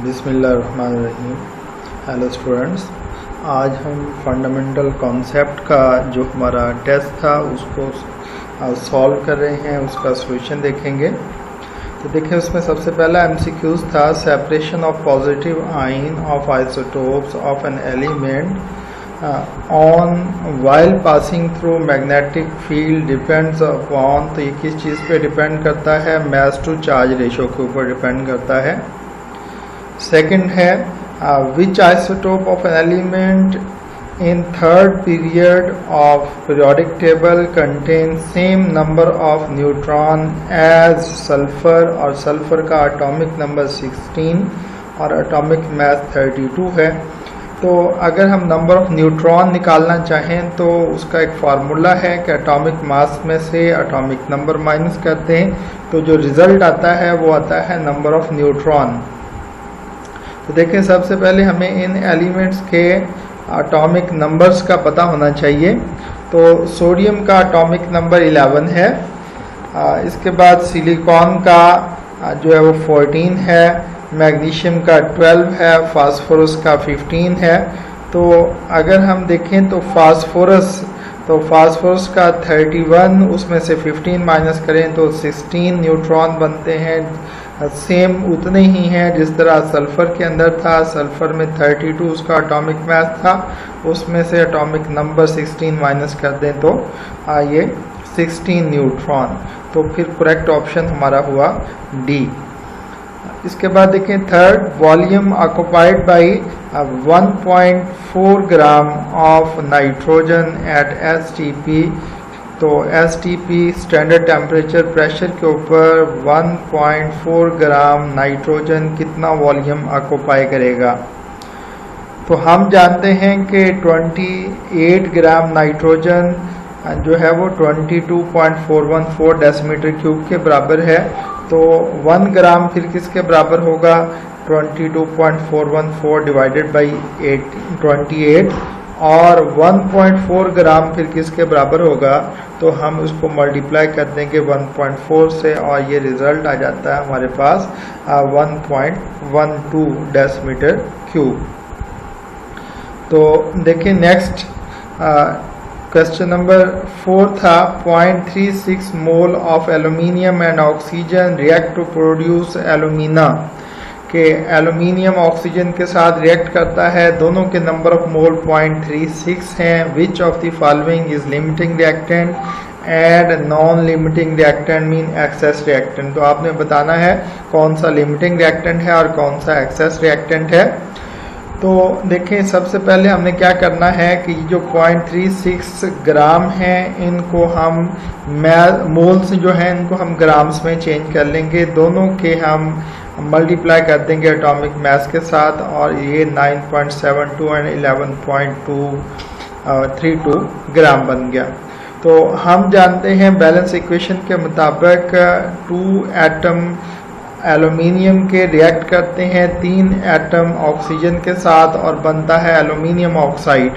बिस्मिल्लाहिर्रहमानिर्रहीम। Hello students, आज हम फंडामेंटल कॉन्सेप्ट का जो हमारा टेस्ट था उसको सॉल्व कर रहे हैं, उसका सॉल्यूशन देखेंगे। तो देखिए, उसमें सबसे पहला एमसीक्यूज था separation of positive ion of isotopes of an element on while passing through magnetic field depends upon. तो ये किस चीज़ पे डिपेंड करता है? मास टू चार्ज रेशो के ऊपर डिपेंड करता है। सेकंड है which isotope of an element in third period of periodic table contain same number of neutron as sulphur, और सल्फर का एटॉमिक नंबर 16 और एटॉमिक मास 32 है। तो अगर हम नंबर ऑफ न्यूट्रॉन निकालना चाहें तो उसका एक फार्मूला है कि एटॉमिक मास में से एटॉमिक नंबर माइनस करते हैं, तो जो रिजल्ट आता है वो आता है नंबर ऑफ न्यूट्रॉन। तो देखें, सबसे पहले हमें इन एलिमेंट्स के एटॉमिक नंबर्स का पता होना चाहिए। तो सोडियम का एटॉमिक नंबर 11 है, इसके बाद सिलिकॉन का जो है वो 14 है, मैग्नीशियम का 12 है, फास्फोरस का 15 है। तो अगर हम देखें तो फास्फोरस का 31, उसमें से 15 माइनस करें तो 16 न्यूट्रॉन बनते हैं। सेम उतने ही हैं जिस तरह सल्फर के अंदर था। सल्फर में 32 उसका एटॉमिक मास था, उसमें से एटॉमिक नंबर 16 माइनस कर दें तो ये 16 न्यूट्रॉन। तो फिर करेक्ट ऑप्शन हमारा हुआ डी। इसके बाद देखें, third volume occupied by 1.4 gram of nitrogen eight STP। तो STP स्टैंडर्ड टेम्परेचर प्रेशर के ऊपर 1.4 ग्राम नाइट्रोजन कितना वॉल्यूम ऑक्युपाई करेगा? तो हम जानते हैं कि 28 ग्राम नाइट्रोजन जो है वो 22.414 डेसीमीटर क्यूब के बराबर है। तो 1 ग्राम फिर किसके बराबर होगा? 22.414 डिवाइडेड बाई 28, और 1.4 ग्राम फिर किसके बराबर होगा? तो हम उसको मल्टीप्लाई कर देंगे 1.4 से, और ये रिजल्ट आ जाता है हमारे पास 1.12 डेसीमीटर क्यूब। तो देखिए, नेक्स्ट क्वेश्चन नंबर 4 था 0.36 mole of aluminium and oxygen react to produce alumina. कि एल्यूमिनियम ऑक्सीजन के साथ रिएक्ट करता है, दोनों के नंबर ऑफ मोल 0.36 हैं। Which of the following is limiting reactant and non limiting reactant mean excess reactant. तो आपने बताना है कौन सा लिमिटिंग रिएक्टेंट है और कौन सा एक्सेस रिएक्टेंट है। तो देखें, सबसे पहले हमने क्या करना है कि जो 0.36 ग्राम हैं इनको हम मोल्स जो हैं इनको हम ग्राम्स में चेंज कर लेंगे। दोनों के हम मल्टीप्लाई कर देंगे एटॉमिक मास के साथ, और ये 9.72 एंड 11.232 ग्राम बन गया। तो हम जानते हैं बैलेंस इक्वेशन के मुताबिक 2 एटम एल्यूमिनियम के रिएक्ट करते हैं 3 एटम ऑक्सीजन के साथ और बनता है एल्यूमिनियम ऑक्साइड।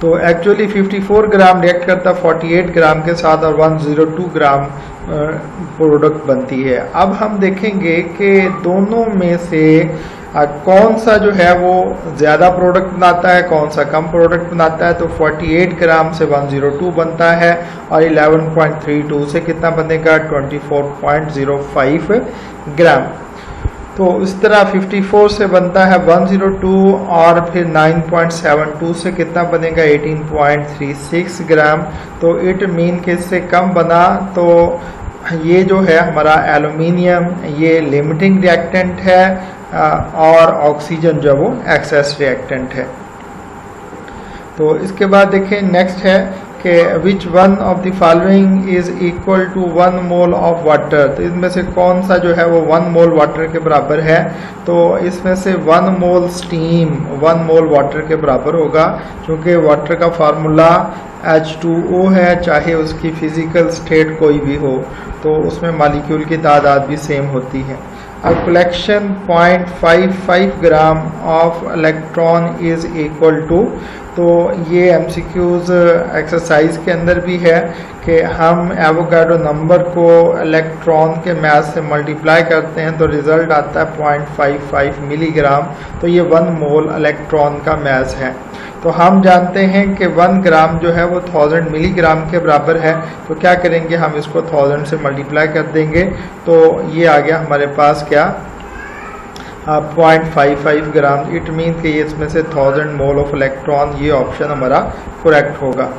तो एक्चुअली 54 ग्राम रिएक्ट करता 48 ग्राम के साथ और 102 ग्राम प्रोडक्ट बनती है। अब हम देखेंगे कि दोनों में से कौन सा जो है वो ज़्यादा प्रोडक्ट बनाता है, कौन सा कम प्रोडक्ट बनाता है। तो 48 ग्राम से 102 बनता है, और 11.32 से कितना बनेगा? 24.05 ग्राम। तो इस तरह 54 से बनता है 102, और फिर 9.72 से कितना बनेगा? 18.36 ग्राम। तो इट मीन कि इससे कम बना, तो ये जो है हमारा एल्यूमिनियम ये लिमिटिंग रिएक्टेंट है, और ऑक्सीजन जो वो एक्सेस रिएक्टेंट है। तो इसके बाद देखें, नेक्स्ट है कि which one of the following is equal to 1 mole of water. तो इसमें से कौन सा जो है वो 1 मोल वाटर के बराबर है? तो इसमें से 1 मोल स्टीम 1 मोल वाटर के बराबर होगा, क्योंकि वाटर का फार्मूला H2O है, चाहे उसकी फिजिकल स्टेट कोई भी हो, तो उसमें मालिक्यूल की तादाद भी सेम होती है। a collection 0.55 gram of electron is equal to. तो ये MCQs एक्सरसाइज के अंदर भी है कि हम एवोगाड्रो नंबर को इलेक्ट्रॉन के मास से मल्टीप्लाई करते हैं तो रिजल्ट आता है 0.55 मिलीग्राम। तो ये 1 मोल इलेक्ट्रॉन का मास है। तो हम जानते हैं कि 1 ग्राम जो है वो 1000 मिलीग्राम के बराबर है। तो क्या करेंगे, हम इसको 1000 से मल्टीप्लाई कर देंगे तो ये आ गया हमारे पास क्या 0.55 ग्राम। इट मीन कि इसमें से 1000 मोल ऑफ इलेक्ट्रॉन, ये ऑप्शन हमारा करेक्ट होगा।